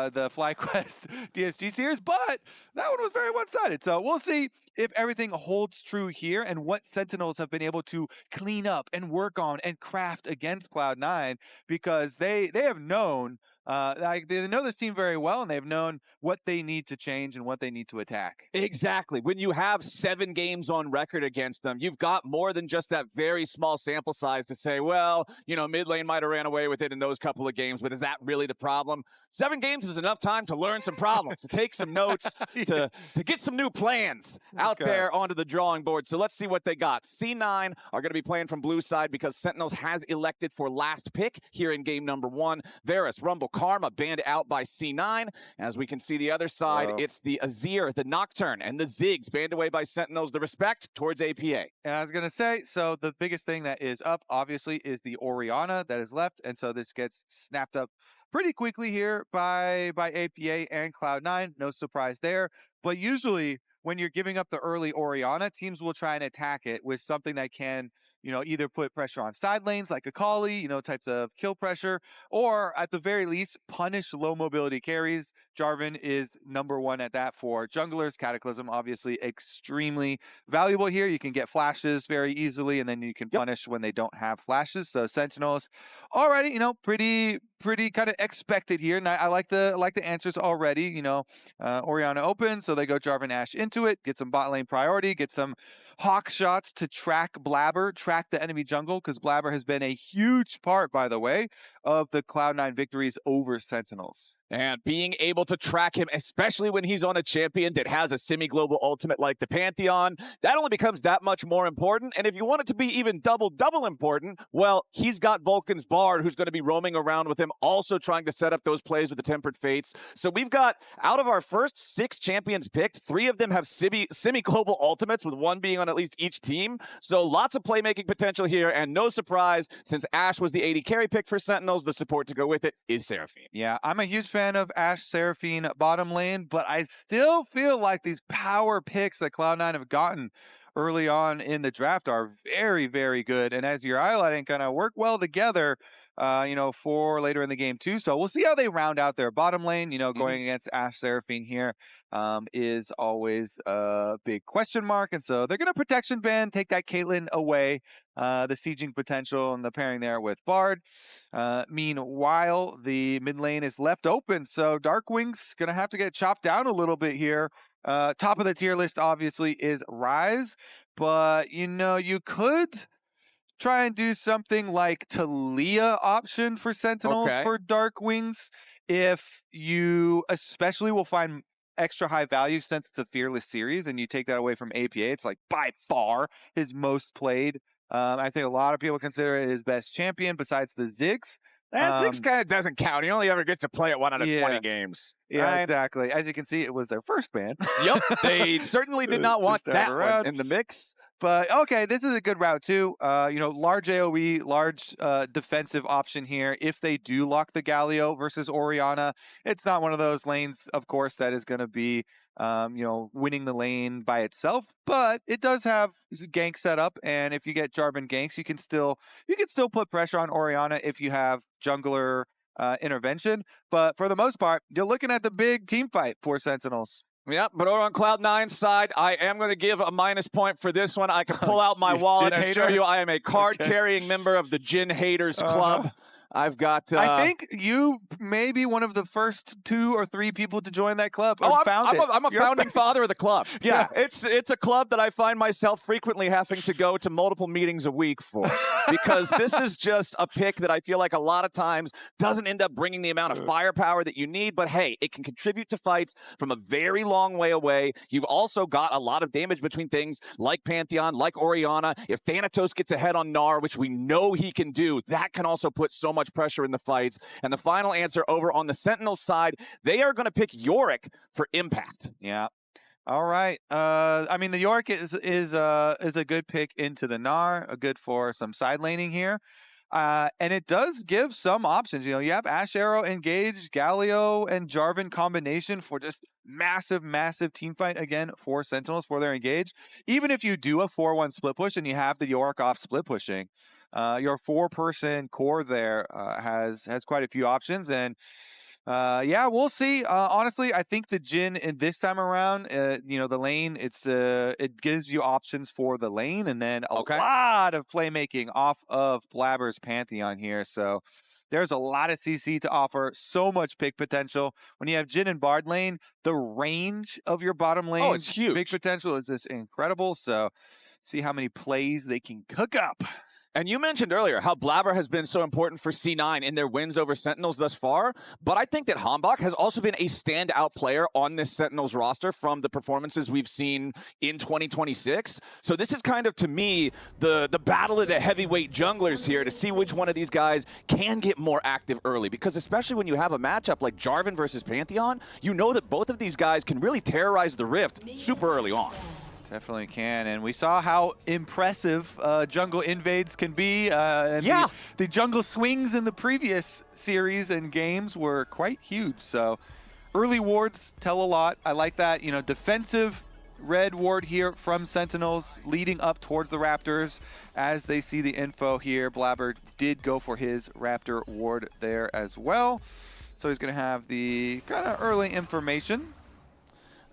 the FlyQuest DSG series, but that one was very one-sided. So we'll see if everything holds true here and what Sentinels have been able to clean up and work on and craft against Cloud9, because they have known they know this team very well, and they've known what they need to change and what they need to attack. Exactly. When you have 7 games on record against them, you've got more than just that very small sample size to say, well, you know, mid lane might have ran away with it in those couple of games, but is that really the problem? 7 games is enough time to learn some problems, to take some notes, to get some new plans out there onto the drawing board. So let's see what they got. C9 are going to be playing from blue side because Sentinels has elected for last pick here in game number 1. Varus, Rumble, Karma banned out by C9. As we can see the other side, it's the Azir, the Nocturne, and the Ziggs banned away by Sentinels. The respect towards APA. And I was going to say, so the biggest thing that is up, obviously, is the Orianna that is left. And so this gets snapped up pretty quickly here by APA and Cloud9. No surprise there. But usually, when you're giving up the early Orianna, teams will try and attack it with something that can, you know, either put pressure on side lanes like Akali, you know, types of kill pressure, or at the very least, punish low mobility carries. Jarvan is #1 at that for junglers. Cataclysm, obviously, extremely valuable here. You can get flashes very easily, and then you can punish when they don't have flashes. So Sentinels already, you know, pretty kind of expected here. And I like the answers already. You know, Orianna open, so they go Jarvan Ashe into it, get some bot lane priority, get some hawk shots to track Blaber, track the enemy jungle, because Blaber has been a huge part, by the way, of the Cloud9 victories over Sentinels. And being able to track him, especially when he's on a champion that has a semi-global ultimate like the Pantheon, that only becomes that much more important. And if you want it to be even double important, well, he's got Vulcan's Bard, who's going to be roaming around with him, also trying to set up those plays with the Tempered Fates. So we've got, out of our first 6 champions picked, 3 of them have semi-global ultimates, with 1 being on at least each team. So lots of playmaking potential here, and no surprise, since Ashe was the AD carry pick for Sentinels, the support to go with it is Seraphine. Yeah, I'm a huge fan of Ashe Seraphine bottom lane, but I still feel like these power picks that Cloud9 have gotten early on in the draft are very, very good. And as you're highlighting, kind of work well together, you know, for later in the game too. So we'll see how they round out their bottom lane. You know, going against Ashe Seraphine here is always a big question mark. And so they're going to protection ban, take that Caitlyn away, the sieging potential and the pairing there with Bard. Meanwhile, the mid lane is left open. So DARKWINGS going to have to get chopped down a little bit here. Top of the tier list, obviously, is Ryze. But, you know, you could try and do something like Talia option for Sentinels for DARKWINGS if you especially will find extra high value since it's a fearless series and you take that away from APA. It's like by far his most played. I think a lot of people consider it his best champion besides the Ziggs. Ziggs kind of doesn't count. He only ever gets to play it 1 out of 20 games. Yeah, right? Exactly. As you can see, it was their first ban. Yep, they certainly did not want that one in the mix. But okay, this is a good route too. You know, large AoE, large defensive option here. If they do lock the Galio versus Orianna, it's not one of those lanes, of course, that is going to be you know, winning the lane by itself, but it does have gank set up, and if you get Jarvan ganks, you can still put pressure on Orianna if you have jungler intervention. But for the most part, you're looking at the big team fight for Sentinels. Yep, but over on Cloud9's side, I am going to give a minus point for this one. I can pull out my wallet and show you I am a card-carrying member of the Jhin Haters Club. I've got... I think you may be one of the first 2 or 3 people to join that club. I'm a founding father of the club. Yeah, it's a club that I find myself frequently having to go to multiple meetings a week for, because this is just a pick that I feel like a lot of times doesn't end up bringing the amount of firepower that you need, but hey, it can contribute to fights from a very long way away. You've also got a lot of damage between things like Pantheon, like Orianna. If Thanatos gets ahead on Gnar, which we know he can do, that can also put so much pressure in the fights. And the final answer over on the Sentinels side, they are going to pick Yorick for impact. Yeah. All right. I mean, the Yorick is a good pick into the Gnar, a good for some side laning here. And it does give some options. You know, you have Ashe Arrow engage, Galio and Jarvan combination for just massive team fight again for Sentinels for their engage. Even if you do a 4-1 split push and you have the Yorick off split pushing, your 4-person core there has quite a few options. And Yeah, we'll see. Honestly, I think the Jhin in this time around, the lane, it gives you options for the lane, and then a lot of playmaking off of Blaber's Pantheon here. So there's a lot of CC to offer, so much pick potential. When you have Jhin and Bard lane, the range of your bottom lane it's huge. pick potential is just incredible. So see how many plays they can cook up. And you mentioned earlier how Blaber has been so important for C9 in their wins over Sentinels thus far, but I think that HamBak has also been a standout player on this Sentinels roster from the performances we've seen in 2026. So this is kind of, to me, the battle of the heavyweight junglers here to see which one of these guys can get more active early, because especially when you have a matchup like Jarvan versus Pantheon, you know that both of these guys can really terrorize the Rift super early on. Definitely can, and we saw how impressive jungle invades can be. And the jungle swings in the previous series and games were quite huge. So early wards tell a lot. I like that. Defensive red ward here from Sentinels leading up towards the Raptors. As they see the info here, Blaber did go for his Raptor ward there as well. So he's going to have the kind of early information.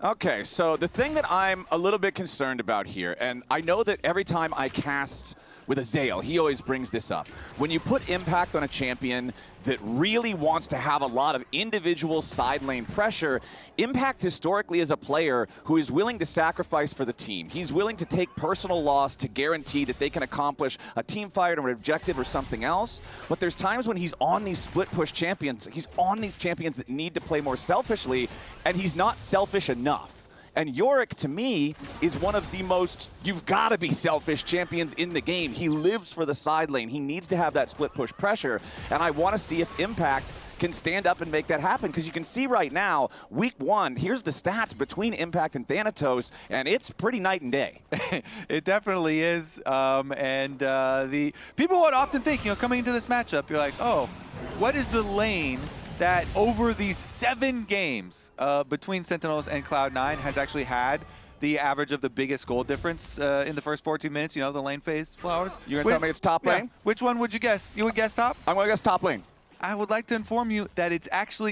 Okay, so the thing that I'm a little bit concerned about here, and I know that every time I cast with Azael, he always brings this up. When you put impact on a champion that really wants to have a lot of individual side lane pressure, Impact historically is a player who is willing to sacrifice for the team. He's willing to take personal loss to guarantee that they can accomplish a team fight or an objective or something else. But there's times when he's on these split push champions, he's on these champions that need to play more selfishly, and he's not selfish enough. And Yorick, to me, is one of the most, you've got to be selfish champions in the game. He lives for the side lane. He needs to have that split push pressure. And I want to see if Impact can stand up and make that happen, because you can see right now, week 1, here's the stats between Impact and Thanatos, and it's pretty night and day. It definitely is. The people would often think, coming into this matchup, you're like, oh, what is the lane that over these 7 games between Sentinels and Cloud9 has actually had the average of the biggest goal difference in the first 14 minutes, the lane phase, Flowers? You're going to tell me it's top lane? Which one would you guess? You would guess top? I'm going to guess top lane. I would like to inform you that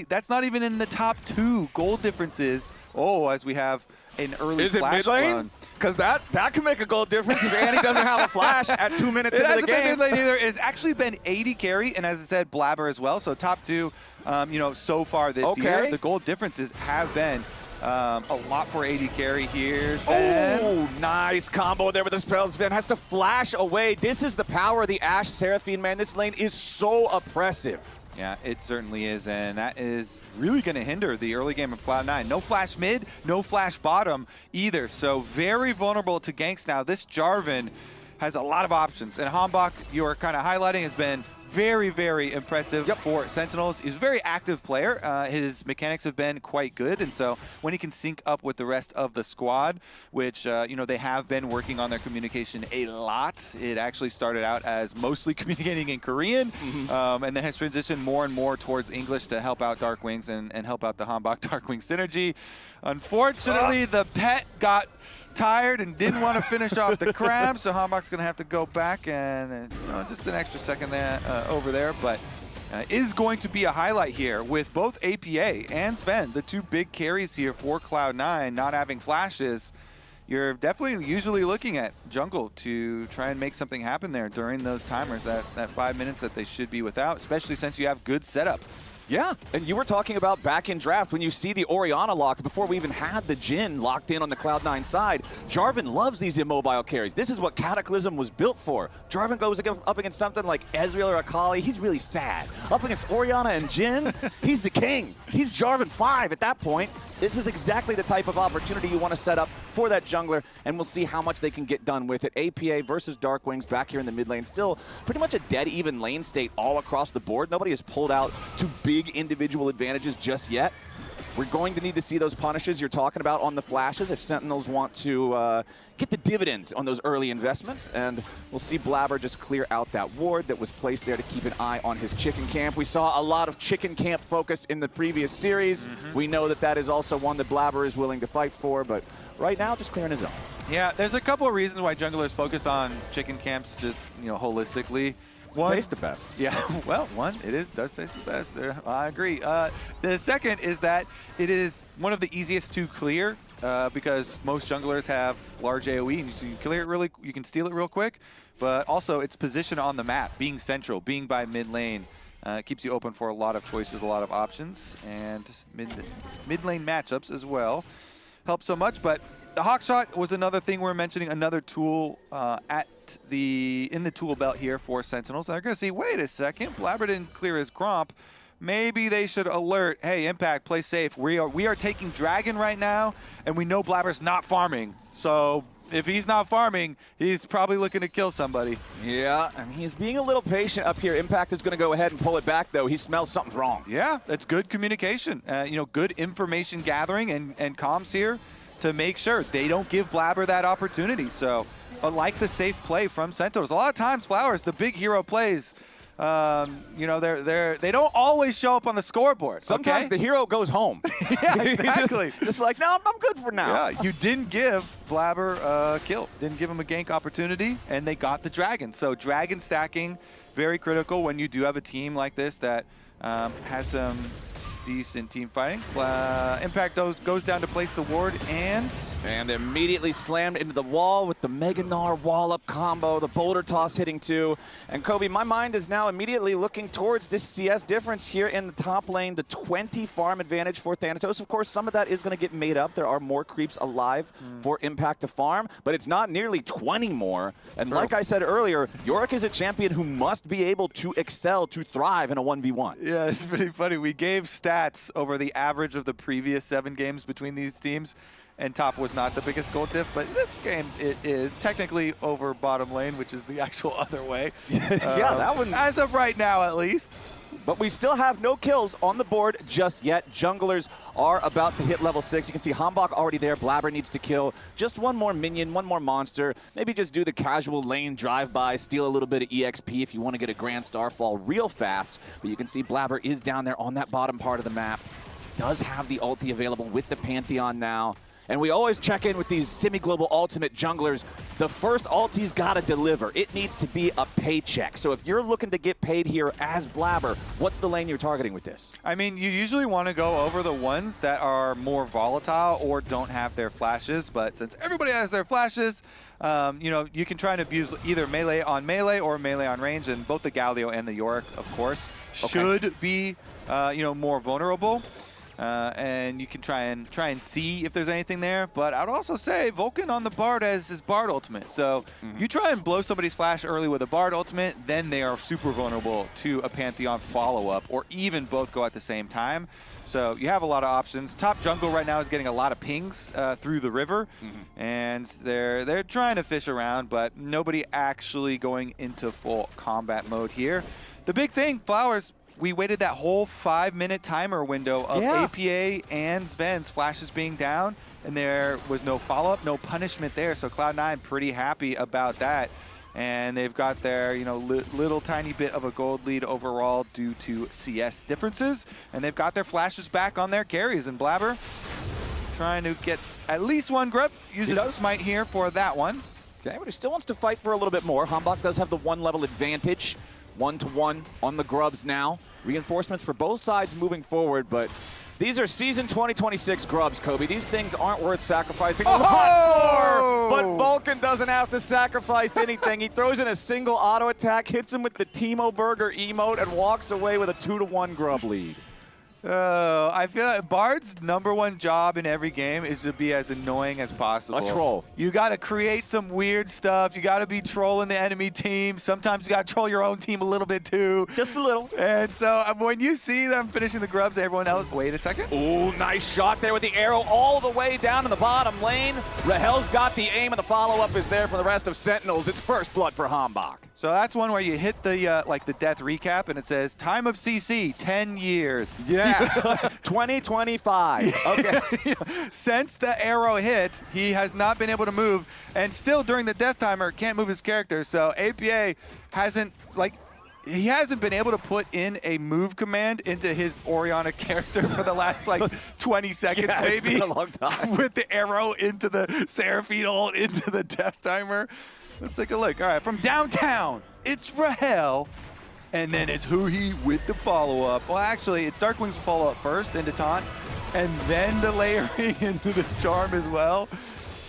that's not even in the top 2 goal differences. Oh, as we have an early flash. Is it mid lane? Because that can make a goal difference if Annie doesn't have a flash at 2 minutes into the game. It hasn't been mid lane either. It's actually been AD carry, and as I said, Blaber as well. So top 2, so far this year. The goal differences have been a lot for AD carry here. Oh, nice combo there with the spells. Zven has to flash away. This is the power of the Ashe Seraphine, man. This lane is so oppressive. Yeah, it certainly is, and that is really going to hinder the early game of Cloud9. No flash mid, no flash bottom either, so very vulnerable to ganks now. This Jarvan has a lot of options, and HamBak, you're kind of highlighting, has been very, very impressive for Sentinels. He's a very active player. His mechanics have been quite good, and so when he can sync up with the rest of the squad, which, they have been working on their communication a lot. It actually started out as mostly communicating in Korean, and then has transitioned more and more towards English to help out DARKWINGS and help out the HamBak DARKWINGS synergy. Unfortunately, the pet got tired and didn't want to finish off the crab, so HamBak's going to have to go back and just an extra second there over there, but is going to be a highlight here with both APPA and Zven, the 2 big carries here for Cloud9, not having flashes. You're definitely usually looking at jungle to try and make something happen there during those timers, that 5 minutes that they should be without, especially since you have good setup. Yeah, and you were talking about back in draft when you see the Orianna locked before we even had the Jhin locked in on the Cloud9 side. Jarvan loves these immobile carries. This is what Cataclysm was built for. Jarvan goes up against something like Ezreal or Akali, he's really sad. Up against Orianna and Jhin, he's the king. He's Jarvan 5 at that point. This is exactly the type of opportunity you want to set up for that jungler, and we'll see how much they can get done with it. APPA versus DARKWINGS back here in the mid lane. Still pretty much a dead even lane state all across the board. Nobody has pulled out too big individual advantages just yet. We're going to need to see those punishes you're talking about on the flashes if Sentinels want to get the dividends on those early investments, and we'll see Blaber just clear out that ward that was placed there to keep an eye on his chicken camp. We saw a lot of chicken camp focus in the previous series. We know that is also one that Blaber is willing to fight for, but right now just clearing his own. Yeah, there's a couple of reasons why junglers focus on chicken camps just, holistically. Taste the best. Yeah, well, one, does taste the best. I agree. The second is that it is one of the easiest to clear because most junglers have large AoE, and so you clear it you can steal it real quick. But also, its position on the map, being central, being by mid lane, keeps you open for a lot of choices, a lot of options, and mid lane matchups as well help so much. But the Hawkshot was another thing we're mentioning, another tool in the tool belt here for Sentinels. And they're going to see, wait a second, Blaber didn't clear his Gromp. Maybe they should alert, hey, Impact, play safe. We are taking Dragon right now, and we know Blaber's not farming. So if he's not farming, he's probably looking to kill somebody. Yeah, and he's being a little patient up here. Impact is going to go ahead and pull it back, though. He smells something's wrong. Yeah, that's good communication. Good information gathering and comms here to make sure they don't give Blaber that opportunity. So, like the safe play from Sentinels, a lot of times Flowers, the big hero plays, they don't always show up on the scoreboard. Sometimes the hero goes home. Yeah, exactly. just like, no, I'm good for now. Yeah, you didn't give Blaber a kill. Didn't give him a gank opportunity, and they got the Dragon. So Dragon stacking, very critical when you do have a team like this that has some decent team fighting. Impact goes down to place the ward and immediately slammed into the wall with the Mega Gnar wall-up combo, the boulder toss hitting too. And Kobe, my mind is now immediately looking towards this CS difference here in the top lane, the 20 farm advantage for Thanatos. Of course, some of that is going to get made up. There are more creeps alive for Impact to farm, but it's not nearly 20 more. And like I said earlier, Yorick is a champion who must be able to excel, to thrive in a 1v1. Yeah, it's pretty funny. We gave stats over the average of the previous 7 games between these teams, and top was not the biggest goal diff, but this game it is technically over bottom lane, which is the actual other way. Yeah, that one. As of right now, at least. But we still have no kills on the board just yet. Junglers are about to hit level 6. You can see HamBak already there. Blaber needs to kill just one more minion, one more monster. Maybe just do the casual lane drive-by, steal a little bit of EXP if you want to get a Grand Starfall real fast. But you can see Blaber is down there on that bottom part of the map. Does have the ulti available with the Pantheon now. And we always check in with these semi-global ultimate junglers. The first ulti's got to deliver. It needs to be a paycheck. So if you're looking to get paid here as Blaber, what's the lane you're targeting with this? I mean, you usually want to go over the ones that are more volatile or don't have their flashes. But since everybody has their flashes, you can try and abuse either melee on melee or melee on range. And both the Galio and the Yorick, of course, should be, more vulnerable. And you can try and see if there's anything there. But I would also say Vulcan on the Bard as his Bard ultimate. So you try and blow somebody's flash early with a Bard ultimate, then they are super vulnerable to a Pantheon follow-up, or even both go at the same time. So you have a lot of options. Top jungle right now is getting a lot of pings through the river, and they're trying to fish around, but nobody actually going into full combat mode here. The big thing, Flowers, we waited that whole 5-minute timer window of APPA and Zven's flashes being down, and there was no follow-up, no punishment there. So Cloud9 pretty happy about that. And they've got their, little tiny bit of a gold lead overall due to CS differences. And they've got their flashes back on their carries. And Blaber trying to get at least one grub. Uses a smite here for that one. Okay, but he still wants to fight for a little bit more. HamBak does have the 1-level advantage. 1-to-1 on the grubs now. Reinforcements for both sides moving forward, but these are season 2026 grubs, Kobe. These things aren't worth sacrificing a lot for, but Vulcan doesn't have to sacrifice anything. He throws in a single auto attack, hits him with the Timo Burger emote, and walks away with a 2-to-1 grub lead. I feel like Bard's #1 job in every game is to be as annoying as possible. A troll. You got to create some weird stuff. You got to be trolling the enemy team. Sometimes you got to troll your own team a little bit too. Just a little. And so when you see them finishing the grubs, everyone else, wait a second. Ooh, nice shot there with the arrow all the way down in the bottom lane. Rahel's got the aim, and the follow-up is there for the rest of Sentinels. It's first blood for HamBak. So that's one where you hit the the death recap, and it says time of CC 10 years. Yeah. 2025. Okay. Since the arrow hit, he has not been able to move, and still during the death timer can't move his character. So APA hasn't been able to put in a move command into his Orianna character for the last 20 seconds, maybe. It's been a long time. With the arrow into the Seraphine ult into the death timer. Let's take a look. All right, from downtown it's Rahel, and then it's huhi with the follow-up. Well, actually, it's DARKWINGS follow-up first into taunt, and then the layering into the charm as well.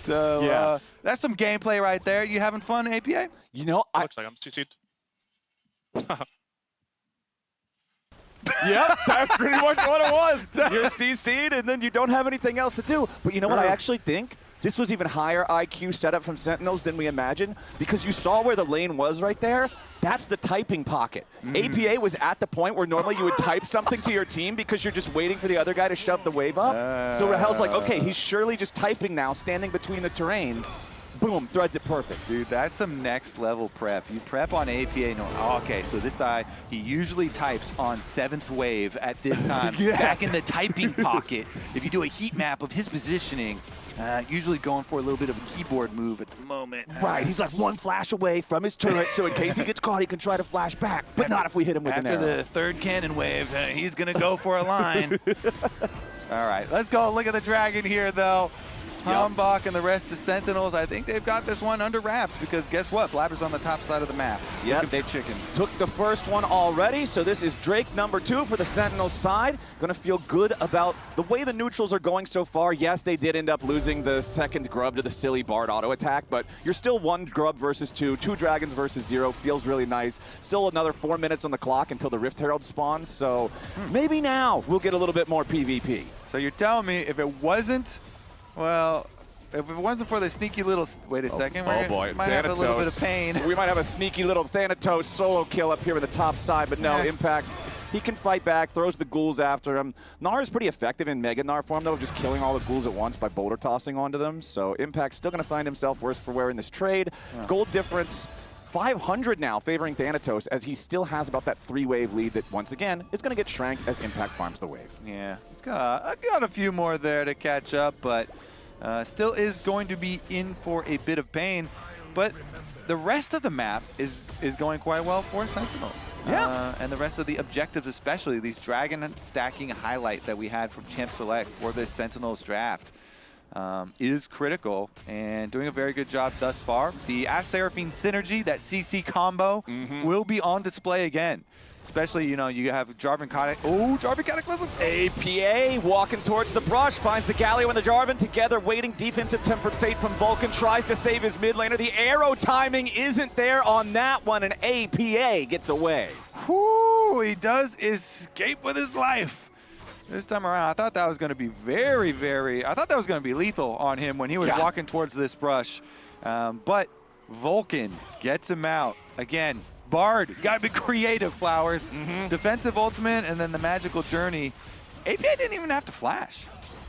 So yeah. That's some gameplay right there. You having fun, APA? You know, Looks like I'm CC'd. Yep, that's pretty much what it was. You're CC'd and then you don't have anything else to do. But you know what I actually think? This was even higher IQ setup from Sentinels than we imagined, because you saw where the lane was right there. That's the typing pocket. APA was at the point where normally you would type something to your team because you're just waiting for the other guy to shove the wave up. So Rahel's like, okay, he's surely just typing now, standing between the terrains. Boom, threads it perfect. Dude, that's some next level prep. You prep on APA. Okay, so this guy, he usually types on 7th wave at this time. Back in the typing pocket. If you do a heat map of his positioning, usually going for a little bit of a keyboard move at the moment. Right, he's like one flash away from his turret, so in case he gets caught, he can try to flash back, but not if we hit him with an arrow. After the 3rd cannon wave, he's going to go for a line. All right, let's go look at the dragon here, though. HamBak and the rest of Sentinels, I think they've got this one under wraps, because guess what? Blaber's on the top side of the map. Yep. They chickens. Took the first one already, so this is Drake number 2 for the Sentinels side. Gonna feel good about the way the neutrals are going so far. Yes, they did end up losing the 2nd grub to the silly Bard auto attack, but you're still 1 grub versus 2, 2 dragons versus 0. Feels really nice. Still another 4 minutes on the clock until the Rift Herald spawns, so maybe now we'll get a little bit more PvP. So you're telling me if it wasn't, well, if it wasn't for the sneaky little, wait a second, we might have a little bit of pain. We might have a sneaky little Thanatos solo kill up here with the top side, but no, Impact, he can fight back, throws the ghouls after him. Gnar is pretty effective in Mega Gnar form, though, just killing all the ghouls at once by boulder tossing onto them. So Impact's still going to find himself worse for wear in this trade. Gold difference, 500 now, favoring Thanatos, as he still has about that 3-wave lead that, once again, is going to get shranked as Impact farms the wave. Yeah, he's got a few more there to catch up, but still is going to be in for a bit of pain. But the rest of the map is going quite well for Sentinels. Yeah. And the rest of the objectives, especially these dragon stacking highlight that we had from Champ Select for this Sentinels draft, is critical and doing a very good job thus far. The Ashe Seraphine synergy, that CC combo, will be on display again. Especially, you know, you have Jarvan Jarvan Cataclysm. APA walking towards the brush, finds the Galio and the Jarvan together, waiting. Defensive Tempered Fate from Vulcan, tries to save his mid laner. The arrow timing isn't there on that one, and APA gets away. Whoo, he does escape with his life. This time around, I thought that was going to be I thought that was going to be lethal on him when he was walking towards this brush. But Vulcan gets him out. Again, Bard, you gotta be creative, Flowers. Defensive ultimate and then the magical journey. APA didn't even have to flash.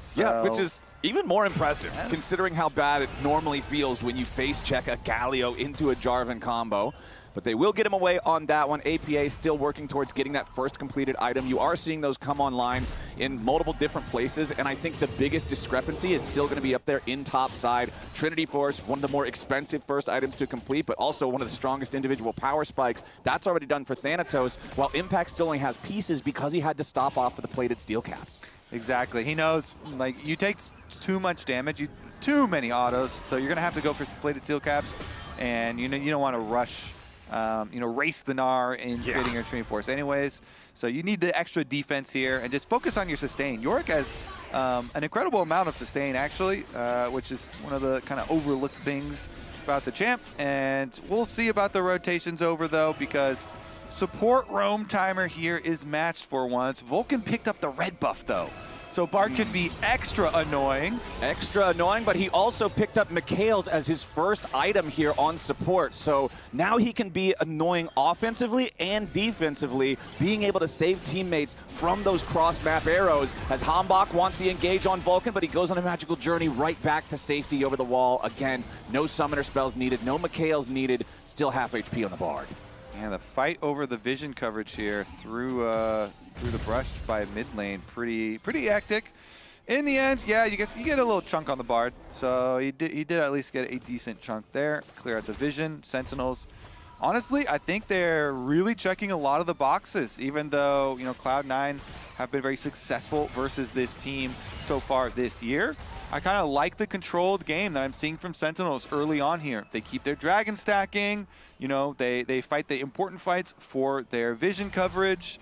So, yeah, which is even more impressive, considering how bad it normally feels when you face check a Galio into a Jarvan combo. But they will get him away on that one. APA still working towards getting that first completed item. You are seeing those come online in multiple different places, and I think the biggest discrepancy is still going to be up there in top side. Trinity Force, one of the more expensive first items to complete, but also one of the strongest individual power spikes. That's already done for Thanatos, while Impact still only has pieces because he had to stop off for the plated steel caps. Exactly. He knows, like, you take too much damage, too many autos, so you're going to have to go for plated steel caps, and you don't want to rush race the Gnar in creating your Trinity Force anyways. So you need the extra defense here and just focus on your sustain. Yorick has an incredible amount of sustain, actually, which is one of the kind of overlooked things about the champ. And we'll see about the rotations over, though, because support roam timer here is matched for once. Vulcan picked up the red buff, though. So Bard could be extra annoying. Extra annoying, but he also picked up Mikhail's as his first item here on support. So now he can be annoying offensively and defensively, being able to save teammates from those cross-map arrows, as HamBak wants the engage on Vulcan, but he goes on a magical journey right back to safety over the wall. Again, no summoner spells needed, no Mikhail's needed, still half HP on the Bard. Yeah, the fight over the vision coverage here through the brush by mid lane, pretty hectic. In the end, yeah, you get a little chunk on the Bard, so he did at least get a decent chunk there. Clear out the vision. Sentinels, honestly, I think they're really checking a lot of the boxes, even though Cloud9 have been very successful versus this team so far this year. I kind of like the controlled game that I'm seeing from Sentinels early on here. They keep their dragon stacking, you know, they fight the important fights for their vision coverage.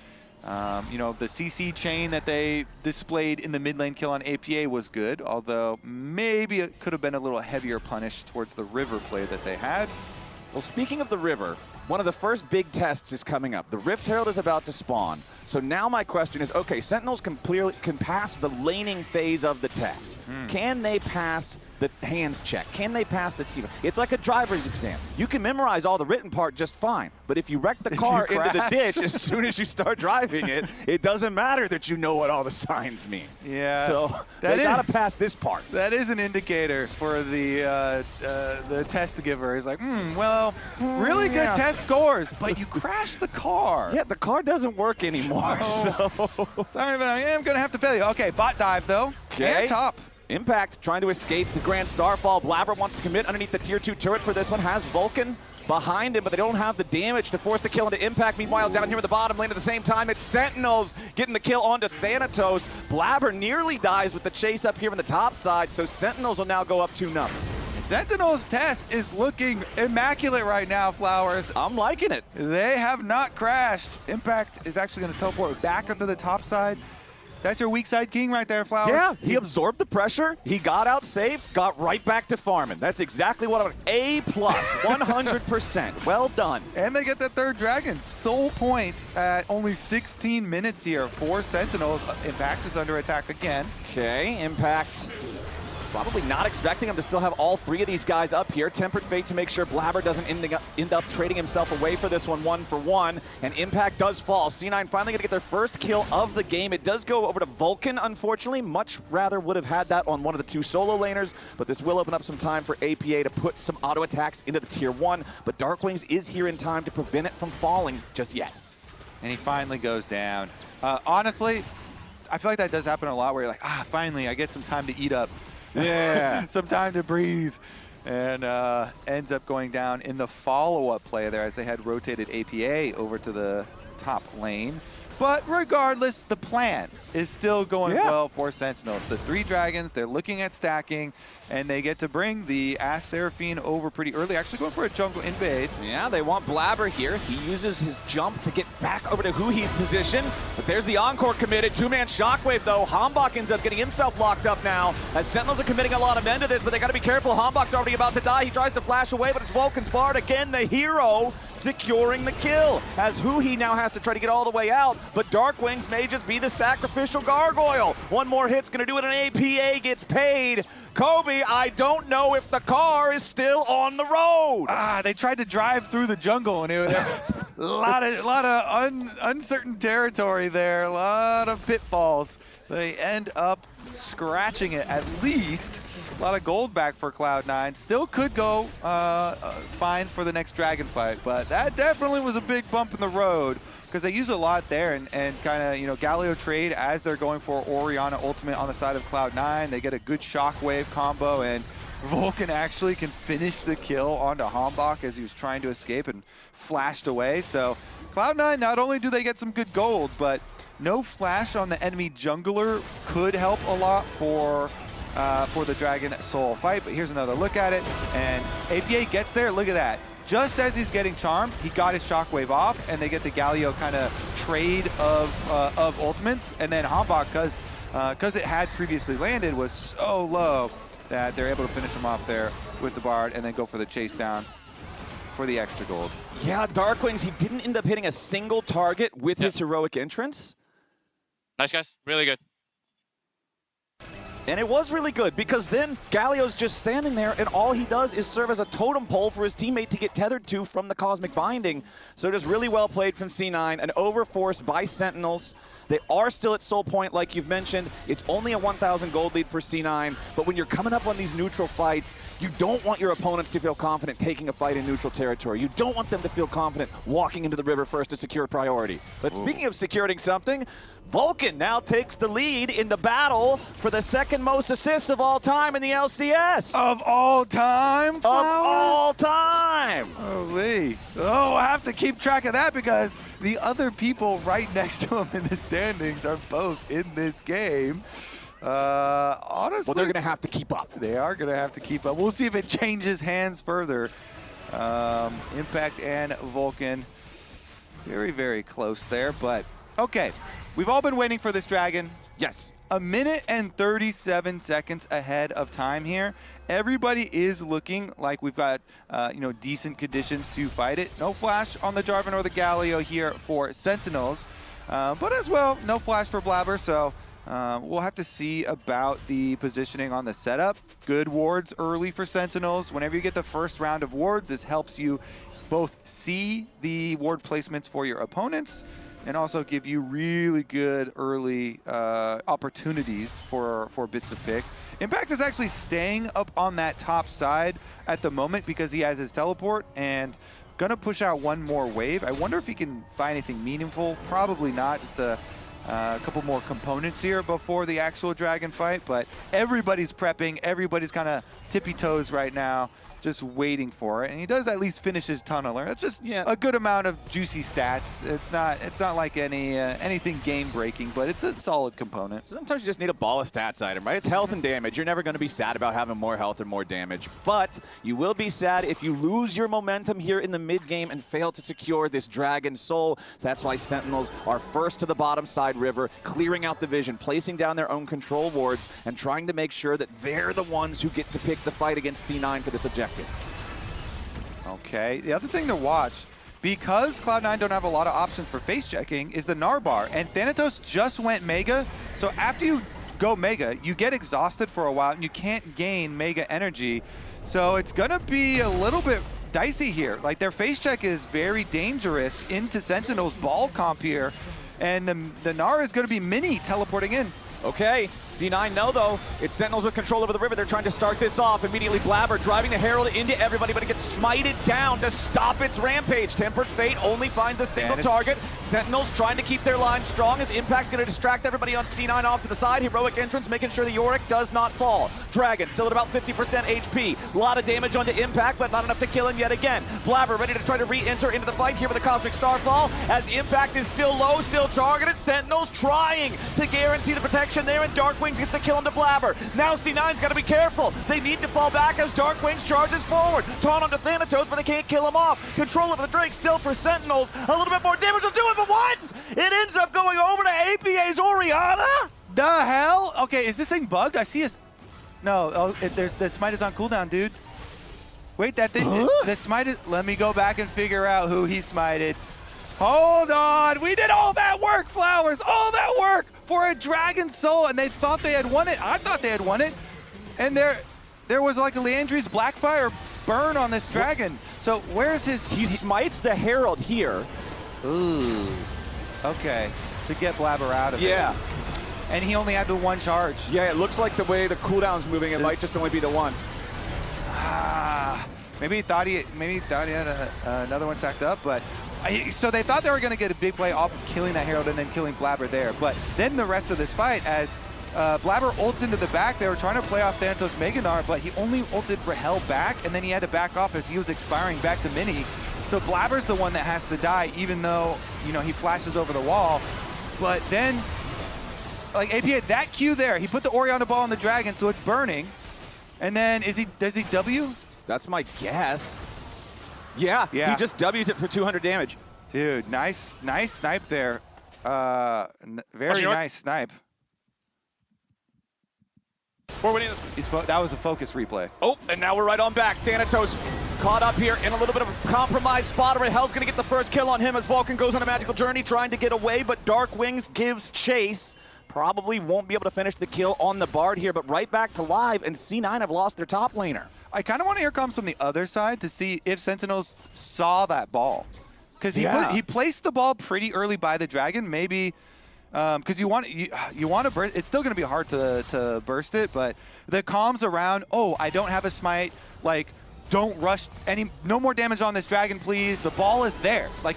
You know, the CC chain that they displayed in the mid lane kill on APPA was good, although maybe it could have been a little heavier punish towards the river play that they had. Well, speaking of the river, one of the first big tests is coming up. The Rift Herald is about to spawn. So now my question is, okay, Sentinels can pass the laning phase of the test. Can they pass the hands check? Can they pass the Tifa? It's like a driver's exam. You can memorize all the written part just fine, but if you wreck the car into the ditch as soon as you start driving it, it doesn't matter that you know what all the signs mean. Yeah. So they gotta pass this part. That is an indicator for the test giver. He's like, well, really good test scores, but you crashed the car. Yeah, the car doesn't work anymore. So sorry, but I am gonna have to fail you. Okay, bot dive though. Okay. And top. Impact trying to escape the Grand Starfall. Blaber wants to commit underneath the tier 2 turret for this one. Has Vulcan behind him, but they don't have the damage to force the kill into Impact. Meanwhile, down here at the bottom lane at the same time, it's Sentinels getting the kill onto Thanatos. Blaber nearly dies with the chase up here on the top side, so Sentinels will now go up 2-0. Sentinels test is looking immaculate right now, Flowers. I'm liking it. They have not crashed. Impact is actually going to teleport back up to the top side. That's your weak side king right there, Flowers. Yeah, he absorbed the pressure. He got out safe, got right back to farming. That's exactly what I want. A+, 100%. Well done. And they get the third dragon. Soul point at only 16 minutes here for Sentinels. Impact is under attack again. Okay, Impact probably not expecting him to still have all three of these guys up here. Tempered Fate to make sure Blaber doesn't end up trading himself away for this one 1-for-1. And Impact does fall. C9 finally going to get their first kill of the game. It does go over to Vulcan, unfortunately. Much rather would have had that on one of the two solo laners. But this will open up some time for APPA to put some auto attacks into the tier 1. But DARKWINGS is here in time to prevent it from falling just yet. And he finally goes down. Honestly, I feel like that does happen a lot where you're like, finally, I get some time to eat up. Yeah, some time to breathe, and ends up going down in the follow-up play there as they had rotated APPA over to the top lane. But regardless, the plan is still going well for Sentinels. The 3 dragons, they're looking at stacking, and they get to bring the Ashe Seraphine over pretty early, actually going for a jungle invade. Yeah, they want Blaber here. He uses his jump to get back over to huhi's position, but there's the Encore committed. 2-man shockwave, though. HamBak ends up getting himself locked up now, as Sentinels are committing a lot of men to this, but they got to be careful. HamBak's already about to die. He tries to flash away, but it's Vulcan's Bard again, the hero, securing the kill, as huhi now has to try to get all the way out, but DARKWINGS may just be the sacrificial gargoyle. One more hit's gonna do it, and APPA gets paid. Kobe, I don't know if the car is still on the road. They tried to drive through the jungle, and it was a lot of uncertain territory there, a lot of pitfalls. They end up scratching it at least. A lot of gold back for Cloud9. Still could go fine for the next dragon fight, but that definitely was a big bump in the road because they use a lot there and kind of, you know, Galio trade as they're going for Orianna ultimate on the side of Cloud9. They get a good shockwave combo, and Vulcan actually can finish the kill onto HamBak as he was trying to escape and flashed away. So Cloud9, not only do they get some good gold, but no flash on the enemy jungler could help a lot for the Dragon Soul fight. But here's another look at it, and APPA gets there. Look at that. Just as he's getting charmed, he got his shockwave off, and they get the Galio kind of trade of ultimates, and then HamBak, because it had previously landed, was so low that they're able to finish him off there with the Bard and then go for the chase down for the extra gold. Yeah, DARKWINGS, he didn't end up hitting a single target with his heroic entrance. Nice, guys. Really good. And it was really good because then Galio's just standing there and all he does is serve as a totem pole for his teammate to get tethered to from the Cosmic Binding. So just really well played from C9, an overforce by Sentinels. They are still at soul point, like you've mentioned. It's only a 1,000 gold lead for C9, but when you're coming up on these neutral fights, you don't want your opponents to feel confident taking a fight in neutral territory. You don't want them to feel confident walking into the river first to secure priority. But speaking of securing something, Vulcan now takes the lead in the battle for the second most assists of all time in the LCS. Of all time, Flowers? Of all time! Holy. Oh, I have to keep track of that because the other people right next to him in the standings are both in this game. Honestly, well, they're going to have to keep up. They are going to have to keep up. We'll see if it changes hands further. Impact and Vulcan, very, very close there. But, okay, we've all been waiting for this dragon. Yes. 1 minute and 37 seconds ahead of time here. Everybody is looking like we've got, decent conditions to fight it. No flash on the Jarvan or the Galio here for Sentinels, but as well, no flash for Blaber, so we'll have to see about the positioning on the setup. Good wards early for Sentinels. Whenever you get the first round of wards, this helps you both see the ward placements for your opponents and also give you really good early opportunities for bits of pick. Impact is actually staying up on that top side at the moment because he has his teleport and gonna push out one more wave. I wonder if he can find anything meaningful. Probably not, just a couple more components here before the actual dragon fight, but everybody's prepping, everybody's kind of tippy toes right now, just waiting for it, and he does at least finish his tunneler. That's just a good amount of juicy stats. It's not like anything game breaking, but it's a solid component. Sometimes you just need a ball of stats item, right? It's health and damage. You're never going to be sad about having more health or more damage, but you will be sad if you lose your momentum here in the mid game and fail to secure this dragon soul. So that's why Sentinels are first to the bottom side river, clearing out the vision, placing down their own control wards, and trying to make sure that they're the ones who get to pick the fight against C9 for this objective. Okay, the other thing to watch, because Cloud9 don't have a lot of options for face checking, is the Gnar bar, and Thanatos just went Mega, so after you go Mega, you get exhausted for a while and you can't gain Mega energy, so it's gonna be a little bit dicey here. Like, their face check is very dangerous into Sentinel's ball comp here, and the Gnar is gonna be mini teleporting in. Okay, C9 no though. It's Sentinels with control over the river. They're trying to start this off. Immediately Blaber driving the Herald into everybody, but it gets smited down to stop its rampage. Tempered Fate only finds a single target. Sentinels trying to keep their line strong as Impact's going to distract everybody on C9 off to the side. Heroic entrance making sure the Yorick does not fall. Dragon still at about 50% HP. A lot of damage onto Impact, but not enough to kill him yet again. Blaber ready to try to re-enter into the fight here with the Cosmic Starfall as Impact is still low, still targeted. Sentinels trying to guarantee the protection there, and DARKWINGS gets the kill into Blaber. Now C9's got to be careful. They need to fall back as DARKWINGS charges forward. Taunt onto Thanatos, but they can't kill him off. Control of the Drake still for Sentinels. A little bit more damage will do it, but what? It ends up going over to APPA's Orianna? The hell? Okay, is this thing bugged? I see a... No, there's the smite is on cooldown, dude. Wait, that thing... The smite is... Let me go back and figure out who he smited. Hold on, we did all that work, Flowers, all that work for a Dragon Soul, and they thought they had won it. I thought they had won it, and there was like a Leandri's Blackfire burn on this Dragon. So where's his... He smites the Herald here. Ooh, okay, to get Blaber out of it. Yeah. And he only had the one charge. Yeah, it looks like the way the cooldown's moving, it might just only be the one. Maybe he thought he had another one stacked up, but... So they thought they were going to get a big play off of killing that Herald and then killing Blaber there. But then the rest of this fight, as Blaber ults into the back, they were trying to play off Thanatos Mega Gnar, but he only ulted Rahel back, and then he had to back off as he was expiring back to mini. So Blaber's the one that has to die, even though, you know, he flashes over the wall. But then, like, APPA, that Q there, he put the Orianna ball on the Dragon, so it's burning. And then, does he W? That's my guess. Yeah, he just W's it for 200 damage. Dude, nice snipe there. Very nice snipe. We're winning this. That was a focus replay. Oh, and now we're right on back. Thanatos caught up here in a little bit of a compromised spot. Rahel's going to get the first kill on him as Vulcan goes on a magical journey trying to get away, but DARKWINGS gives chase. Probably won't be able to finish the kill on the Bard here, but right back to live, and C9 have lost their top laner. I kind of want to hear comms from the other side to see if Sentinels saw that ball. Because he placed the ball pretty early by the Dragon, maybe because you want to burst. It's still going to be hard to burst it, but the comms around, oh, I don't have a smite, like, don't rush no more damage on this Dragon, please. The ball is there. Like,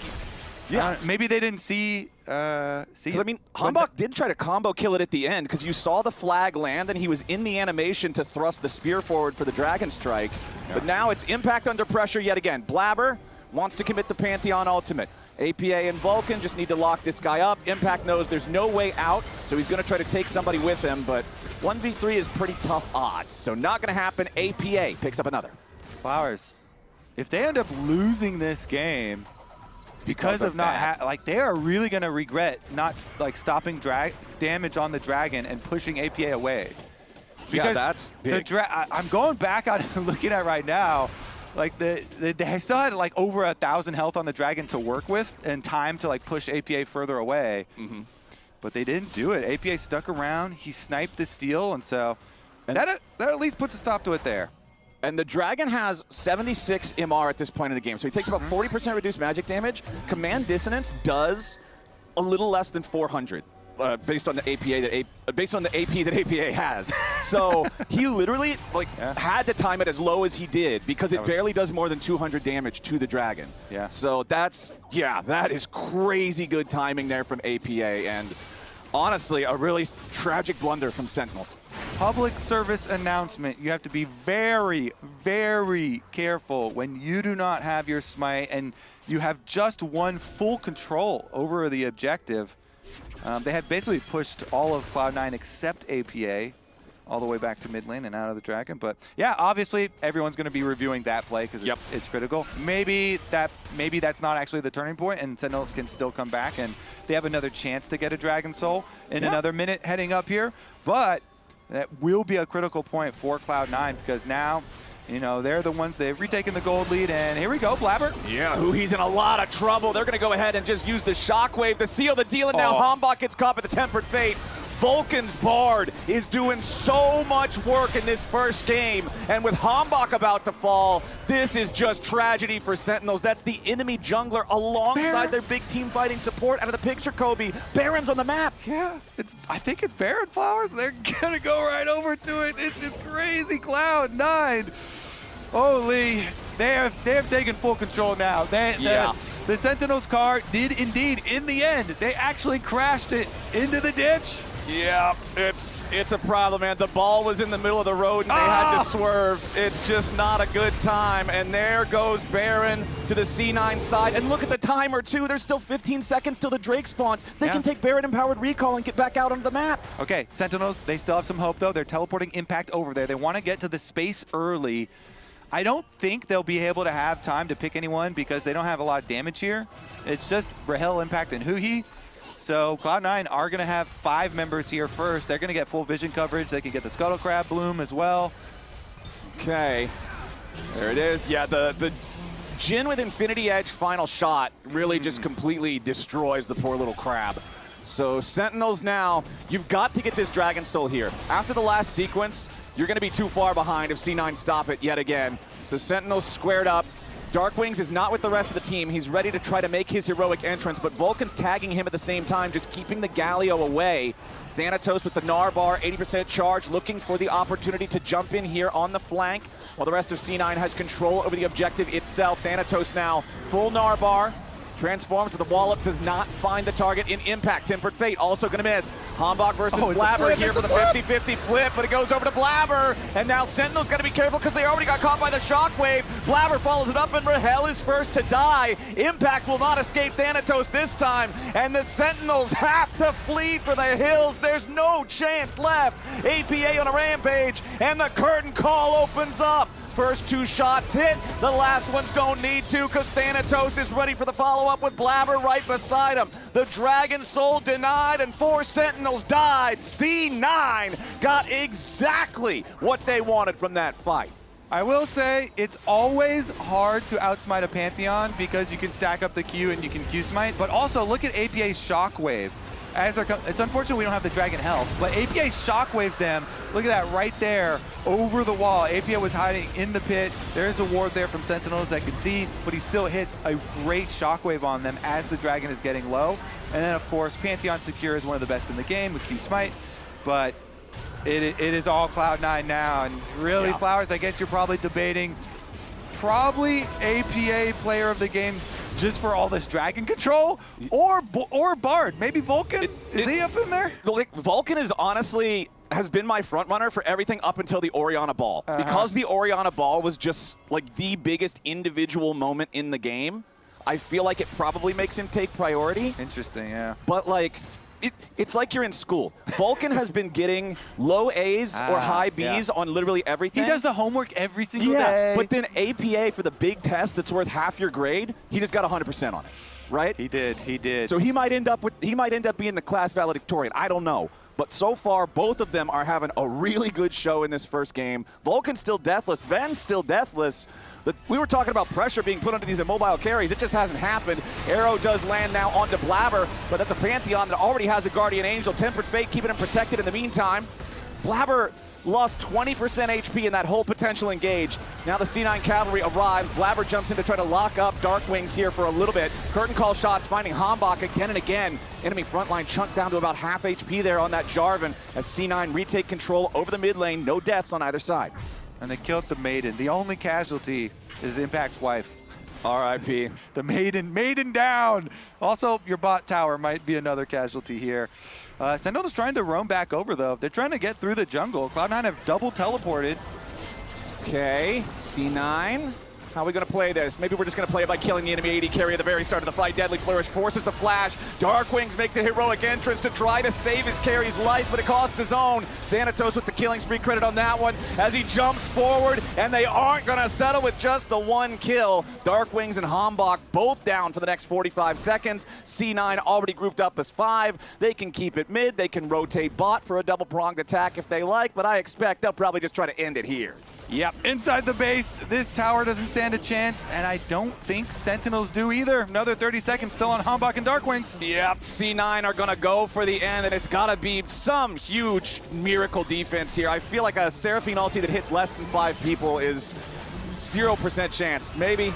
maybe they didn't see I mean, HamBak did try to combo kill it at the end because you saw the flag land and he was in the animation to thrust the spear forward for the Dragon Strike. Yeah. But now it's Impact under pressure yet again. Blaber wants to commit the Pantheon ultimate. APPA and Vulcan just need to lock this guy up. Impact knows there's no way out, so he's going to try to take somebody with him, but 1v3 is pretty tough odds, so not going to happen. APA picks up another. Flowers, if they end up losing this game because of not like, they are really going to regret not like stopping damage on the dragon and pushing APA away. Because yeah, that's big. I'm going back on looking at right now. Like they still had like over 1,000 health on the dragon to work with and time to like push APA further away. But they didn't do it. APA stuck around. He sniped the steal, and so that at least puts a stop to it there. And the dragon has 76 MR at this point in the game, so he takes about 40% reduced magic damage. Command Dissonance does a little less than 400. Based on the AP that APA has. So he literally had to time it as low as he did because it barely does more than 200 damage to the dragon. Yeah. So that is crazy good timing there from APA, and honestly a really tragic blunder from Sentinels. Public service announcement. You have to be very, very careful when you do not have your smite and you have just one full control over the objective. They had basically pushed all of Cloud9 except APA all the way back to mid lane and out of the dragon. But yeah, obviously everyone's going to be reviewing that play because it's critical. Maybe that's not actually the turning point and Sentinels can still come back and they have another chance to get a Dragon Soul in another minute heading up here. But that will be a critical point for Cloud9 because now, you know, they're the ones, they've retaken the gold lead, and here we go, Blaber. Yeah, huhi's in a lot of trouble. They're going to go ahead and just use the shockwave to seal the deal, and now HamBak gets caught by the Tempered Fate. Vulcan's Bard is doing so much work in this first game, and with HamBak about to fall, this is just tragedy for Sentinels. That's the enemy jungler alongside their big team fighting support out of the picture, Kobe. Baron's on the map. Yeah, I think it's Baron Flowers. They're going to go right over to it. This is crazy, Cloud9. Holy, they have taken full control now. The Sentinels car did indeed, in the end, they actually crashed it into the ditch. Yeah, it's a problem, man. The ball was in the middle of the road and they had to swerve. It's just not a good time. And there goes Baron to the C9 side. And look at the timer, too. There's still 15 seconds till the Drake spawns. They can take Baron-empowered recall and get back out onto the map. Okay, Sentinels, they still have some hope, though. They're teleporting Impact over there. They want to get to the space early. I don't think they'll be able to have time to pick anyone because they don't have a lot of damage here. It's just Rahel, Impact, and huhi. So Cloud9 are going to have 5 members here first. They're going to get full vision coverage. They can get the Scuttle Crab Bloom as well. Okay, there it is. Yeah, the Jhin with Infinity Edge final shot really just completely destroys the poor little crab. So Sentinels now, you've got to get this Dragon Soul here. After the last sequence, you're going to be too far behind if C9 stop it yet again. So Sentinels squared up. DARKWINGS is not with the rest of the team. He's ready to try to make his heroic entrance, but Vulcan's tagging him at the same time, just keeping the Galio away. Thanatos with the Gnar bar, 80% charge, looking for the opportunity to jump in here on the flank, while the rest of C9 has control over the objective itself. Thanatos now, full Gnar bar. Transforms, but the wallop does not find the target in Impact. Tempered Fate also going to miss. HamBak versus Blaber here for the 50-50 flip, but it goes over to Blaber. And now Sentinel's got to be careful because they already got caught by the shockwave. Blaber follows it up, and Rahel is first to die. Impact will not escape Thanatos this time, and the Sentinels have to flee for the hills. There's no chance left. APA on a rampage, and the curtain call opens up. First 2 shots hit, the last ones don't need to because Thanatos is ready for the follow-up with Blaber right beside him. The Dragon Soul denied and 4 Sentinels died. C9 got exactly what they wanted from that fight. I will say, it's always hard to outsmite a Pantheon because you can stack up the Q and you can Q-smite, but also look at APA's Shockwave. It's unfortunate we don't have the Dragon health, but APA shockwaves them. Look at that right there over the wall. APA was hiding in the pit. There's a ward there from Sentinels that could see, but he still hits a great shockwave on them as the Dragon is getting low. And then, of course, Pantheon Secure is one of the best in the game with Q-smite, but it is all Cloud9 now. And really, Flowers, I guess you're probably debating probably APA player of the game just for all this dragon control, or Bard, maybe Vulcan? Is he up in there? Like, Vulcan is honestly has been my front runner for everything up until the Orianna ball. Because the Orianna ball was just like the biggest individual moment in the game, I feel like it probably makes him take priority. Interesting, yeah. But like, It's like you're in school. Vulcan has been getting low A's or high B's on literally everything. He does the homework every single day. But then APA for the big test that's worth half your grade, he just got 100% on it, right? He did. So he might end up being the class valedictorian. I don't know. But so far, both of them are having a really good show in this first game. Vulcan's still deathless. Zven's still deathless. We were talking about pressure being put onto these immobile carries. It just hasn't happened. Arrow does land now onto Blaber, but that's a Pantheon that already has a Guardian Angel. Tempered Fate keeping him protected in the meantime. Blaber lost 20% HP in that whole potential engage. Now the C9 Cavalry arrives. Blaber jumps in to try to lock up DARKWINGS here for a little bit. Curtain call shots finding HamBak again and again. Enemy frontline chunked down to about half HP there on that Jarvan as C9 retake control over the mid lane. No deaths on either side. And they killed the Maiden. The only casualty is Impact's wife. R.I.P. The Maiden down. Also, your bot tower might be another casualty here. Sentinels trying to roam back over, though. They're trying to get through the jungle. Cloud9 have double teleported. Okay, C9. How are we going to play this? Maybe we're just going to play it by killing the enemy AD carry at the very start of the fight. Deadly Flourish forces the flash. DARKWINGS makes a heroic entrance to try to save his carry's life, but it costs his own. Thanatos with the killing spree credit on that one as he jumps forward, and they aren't going to settle with just the one kill. DARKWINGS and HamBak both down for the next 45 seconds. C9 already grouped up as 5. They can keep it mid. They can rotate bot for a double-pronged attack if they like, but I expect they'll probably just try to end it here. Yep, inside the base, this tower doesn't stand a chance, and I don't think Sentinels do either. Another 30 seconds still on HamBak and DARKWINGS. Yep, C9 are gonna go for the end, and it's gotta be some huge miracle defense here. I feel like a Seraphine ulti that hits less than 5 people is 0% chance. Maybe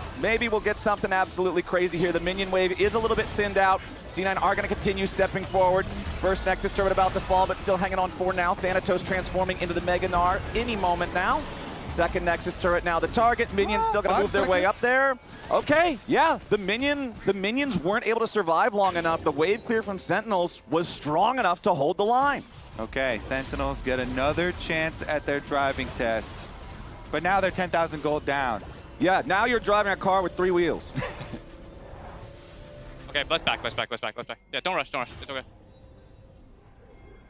we'll get something absolutely crazy here. The minion wave is a little bit thinned out. C9 are going to continue stepping forward. First Nexus turret about to fall, but still hanging on for now. Thanatos transforming into the Mega Gnar any moment now. Second Nexus turret now the target. Minions still going to move their way up there. Okay, yeah, the minions weren't able to survive long enough. The wave clear from Sentinels was strong enough to hold the line. Okay, Sentinels get another chance at their driving test. But now they're 10,000 gold down. Yeah, now you're driving a car with 3 wheels. Okay, let's back. Yeah, don't rush. It's okay.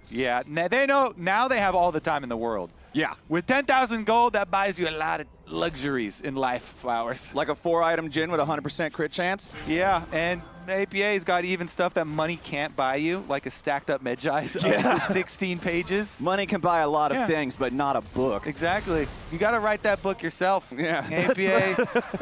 Yeah, they know, now they have all the time in the world. Yeah. With 10,000 gold, that buys you a lot of luxuries in life, Flowers. Like a 4-item Jhin with a 100% crit chance? Yeah, and APA's got even stuff that money can't buy you, like a stacked up Medjai's up to 16 pages. Money can buy a lot of things, but not a book. Exactly. You got to write that book yourself. Yeah.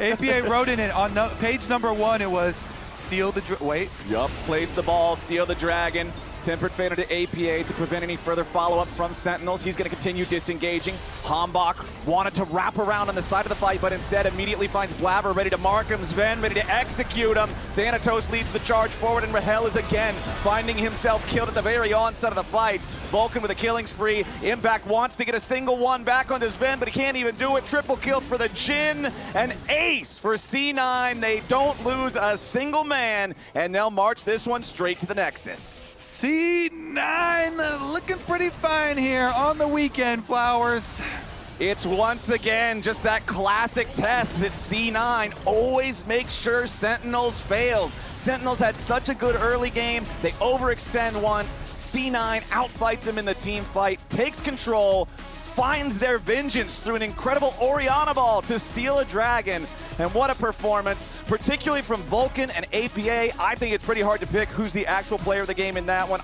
APA wrote in it on page number 1, it was steal the, Place the ball, steal the dragon. Tempered Fate to APA to prevent any further follow-up from Sentinels. He's going to continue disengaging. HamBak wanted to wrap around on the side of the fight, but instead immediately finds Blaber ready to mark him. Zven ready to execute him. Thanatos leads the charge forward, and Rahel is again finding himself killed at the very onset of the fights. Vulcan with a killing spree. Impact wants to get a single one back onto Zven, but he can't even do it. Triple kill for the Jhin. An ace for C9. They don't lose a single man, and they'll march this one straight to the Nexus. C9 looking pretty fine here on the weekend, Flowers. It's once again just that classic test that C9 always makes sure Sentinels fails. Sentinels had such a good early game. They overextend once. C9 outfights him in the team fight, takes control, finds their vengeance through an incredible Orianna ball to steal a dragon. And what a performance, particularly from Vulcan and APA. I think it's pretty hard to pick who's the actual player of the game in that one.